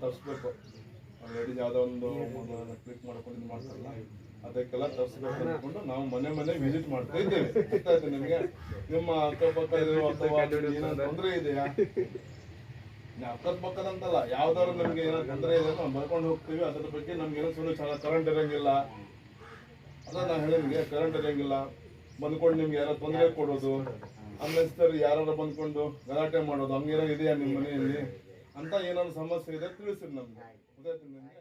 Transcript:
ತರಿಸ್ಬೇಕು. Ladies ಯಾವುದೋ ಒಂದು click ಮಾಡ್ಕೊಂಡು ಇದು ಮಾಡ್ತಾರಲ್ಲ, ಅದಕ್ಕೆಲ್ಲ ತರಿಸ್ಬೇಕು ಅಂದ್ಕೊಂಡು ನಾವು ಮನೆ ವಿಸಿಟ್ ಮಾಡ್ತಾ ಇದ್ದೇವೆ. ಗೊತ್ತಾಯ್ತು ನಿಮಗೆ? ನಿಮ್ಮ ಅಕ್ಕಪಕ್ಕ ಅಥವಾ ಏನೋ ತೊಂದರೆ ಇದೆಯಾ? ಅಕ್ಕಪಕ್ಕದಂತಲ್ಲ, ಯಾವ್ದಾದ್ರು ನಮ್ಗೆ ಏನೋ ತೊಂದರೆ ಇದೆ ನಾವು ಬರ್ಕೊಂಡು ಹೋಗ್ತೀವಿ. ಅದ್ರ ಬಗ್ಗೆ ನಮ್ಗೆ ಏನೋ ಸೊಲ್ಯೂಷನ್. ಕರೆಂಟ್ ಇರಂಗಿಲ್ಲ, ಅದ ನಾವು ಹೇಳಿದ್ವಿ, ಕರೆಂಟ್ ಇರಂಗಿಲ್ಲ, ಬಂದ್ಕೊಂಡು ನಿಮ್ಗೆ ಯಾರೋ ತೊಂದರೆ ಕೊಡೋದು, ಆಮೇಲೆ ಯಾರು ಬಂದ್ಕೊಂಡು ಗಲಾಟೆ ಮಾಡೋದು, ಹಂಗೇನೋ ಇದೆಯಾ ನಿಮ್ಮ ಮನೆಯಲ್ಲಿ ಅಂತ ಏನಾದ್ರು ಸಮಸ್ಯೆ ಇದೆ ತಿಳಿಸಿರಿ ನಮ್ಗೆ. ಗೊತ್ತಾಯ್ತು ನಿಮ್ಗೆ?